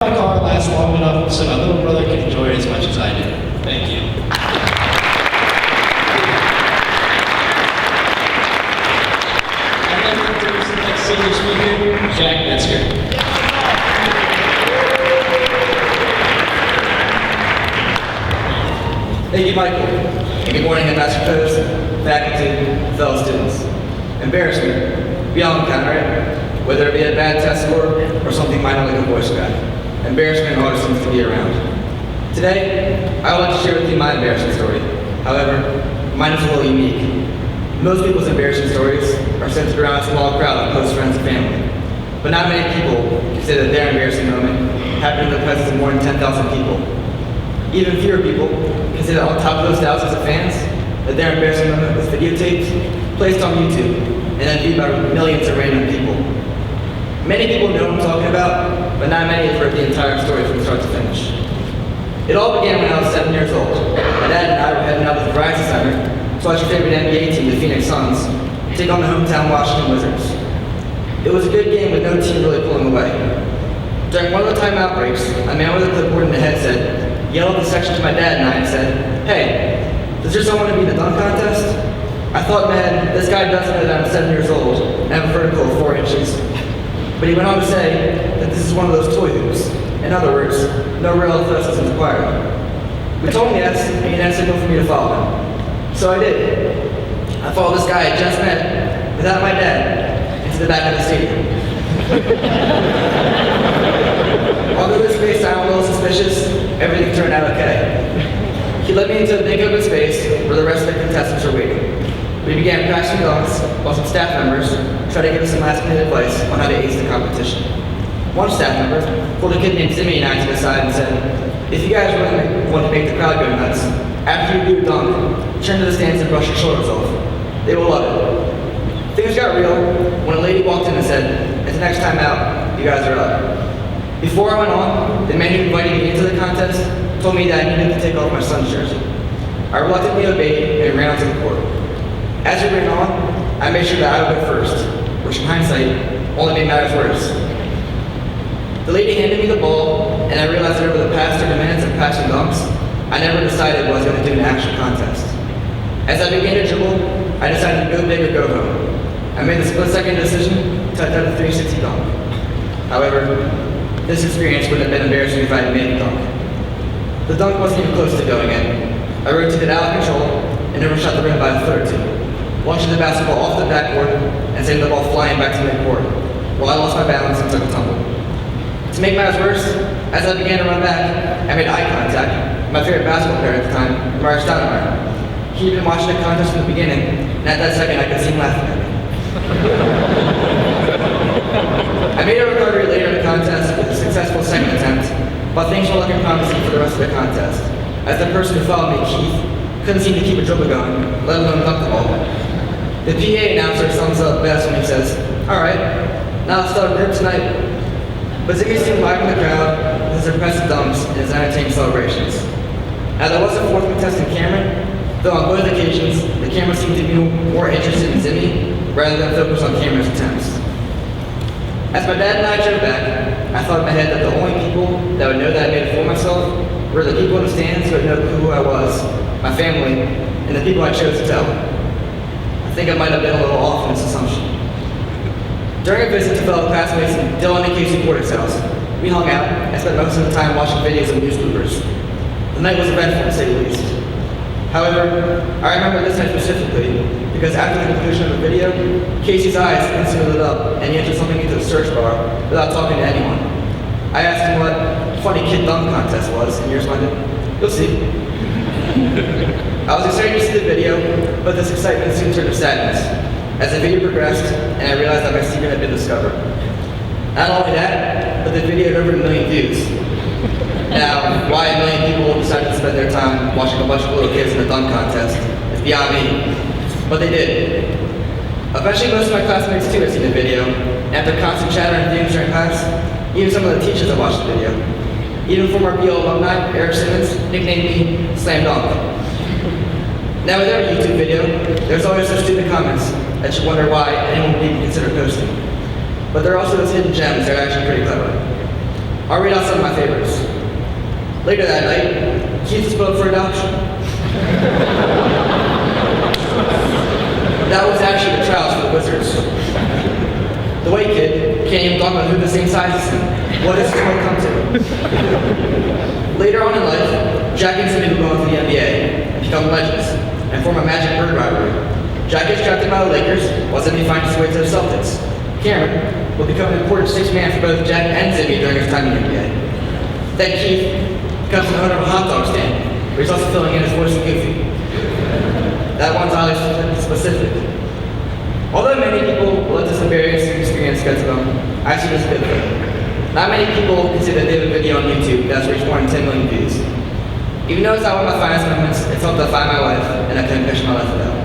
My car lasts long enough so my little brother can enjoy it as much as I do. Thank you. I'd like to introduce the next senior speaker, Jack Metzger. Thank you, Michael. And good morning, Ambassador Post, faculty, fellow students. Embarrassment. We all encounter it, whether it be a bad test score or something minor like a voice crack. Embarrassment always seems to be around. Today, I would like to share with you my embarrassing story. However, mine is a little unique. Most people's embarrassing stories are centered around a small crowd of close friends and family. But not many people can say that their embarrassing moment happened in the presence of more than 10,000 people. Even fewer people can say that on top of those thousands of fans, that their embarrassing moment was videotaped, placed on YouTube, and then viewed by millions of random people. Many people know what I'm talking about, but not many have heard the entire story from start to finish. It all began when I was 7 years old. My dad and I were heading out to the Verizon Center to watch your favorite NBA team, the Phoenix Suns, take on the hometown Washington Wizards. It was a good game with no team really pulling away. During one of the timeout breaks, a man with a clipboard and a headset yelled at the section to my dad and I and said, "Hey, does there someone to be in the dunk contest?" I thought, man, this guy doesn't know that I'm 7 years old and have a vertical of 4 inches. But he went on to say that this is one of those toy hoops. In other words, no real athleticism is required. We told him yes, and he then signaled for me to follow him. So I did. I followed this guy I just met, without my dad, into the back of the stadium. Although this may sound a little suspicious, everything turned out okay. He led me into a big open space where the rest of the contestants were waiting. We began crashing dunks while some staff members tried to give us some last-minute advice on how to ace the competition. One staff member pulled a kid named Timmy and I to the side and said, "If you guys really want to make the crowd go nuts, after you do a dunk, turn to the stands and brush your shoulders off. They will love it." Things got real when a lady walked in and said, "It's the next time out, you guys are up." Before I went on, the man who invited me into the contest told me that I needed to take off my son's jersey. I reluctantly obeyed and ran onto the court. As we ran on, I made sure that I would go first, which in hindsight only made matters worse. The lady handed me the ball, and I realized that over the past 30 minutes of passing dunks, I never decided what I was going to do in an actual contest. As I began to dribble, I decided to go big or go home. I made the split-second decision to attempt a 360 dunk. However, this experience would have been embarrassing if I had made the dunk. The dunk wasn't even close to going in. I rotated out of control and overshot the rim by a foot or two, launching the basketball off the backboard and sending the ball flying back to midcourt, while I lost my balance and took a tumble. To make matters worse, as I began to run back, I made eye contact with my favorite basketball player at the time, Mark Stoudemire. He'd been watching the contest from the beginning, and at that second I could see him laughing at me. I made a recovery later in the contest with a successful second attempt, but things were looking promising for the rest of the contest, as the person who followed me, Keith, couldn't seem to keep a dribble going, let alone dunk the ball. The PA announcer sums up best when he says, "All right, now let's start a group tonight." But Ziggy seemed live in the crowd with his impressive dunks and his entertaining celebrations. Now there was a fourth contestant, Cameron, though on both occasions, the camera seemed to be more interested in Zimmy rather than focus on Cameron's attempts. As my dad and I drove back, I thought in my head that the only people that would know that I made a fool of myself were the people in the stands who would know who I was, my family, and the people I chose to tell. I think I might have been a little off in this assumption. During a visit to fellow classmates in Dylan and Casey Porter's house, we hung out and spent most of the time watching videos of news bloopers. The night was eventful, to say the least. However, I remember this night specifically because after the conclusion of the video, Casey's eyes instantly lit up and he entered something into the search bar without talking to anyone. I asked him what funny kid dunk contest was, and he responded, "You'll see." I was excited to see the video, but this excitement soon turned to sadness as the video progressed and I realized that my secret had been discovered. Not only that, but the video had over 1 million views. Now, why 1 million people decided to spend their time watching a bunch of little kids in a dunk contest is beyond me, but they did. Eventually, most of my classmates too had seen the video, and after constant chatter and themes during class, even some of the teachers had watched the video. Even former BL alumni, Eric Simmons, nicknamed me Slam Dunk. Now with every YouTube video, there's always those stupid comments that you wonder why anyone would even consider posting. But there are also those hidden gems that are actually pretty clever. I'll read out some of my favorites. Later that night, Keith was put up for adoption. That was actually the trials for the Wizards. The white kid can't even talk about who the same size as him. What does this world come to? Later on in life, Jack and Simi will go into the NBA and become legends and form a Magic Bird rivalry. Jack gets drafted by the Lakers, while Simi finds his way to the Celtics. Cameron will become an important sixth man for both Jack and Simi during his time in the NBA. Then Keith becomes the owner of a hot dog stand, where he's also filling in his voice of Goofy. That one's highly specific. Although many people will let this embarrassing experience get to them, I see this good thing. Not many people can see that they have a video on YouTube that's reached more than 10 million views. Even though it's not one of my finest moments, it's helped define my life, and I couldn't picture my life without.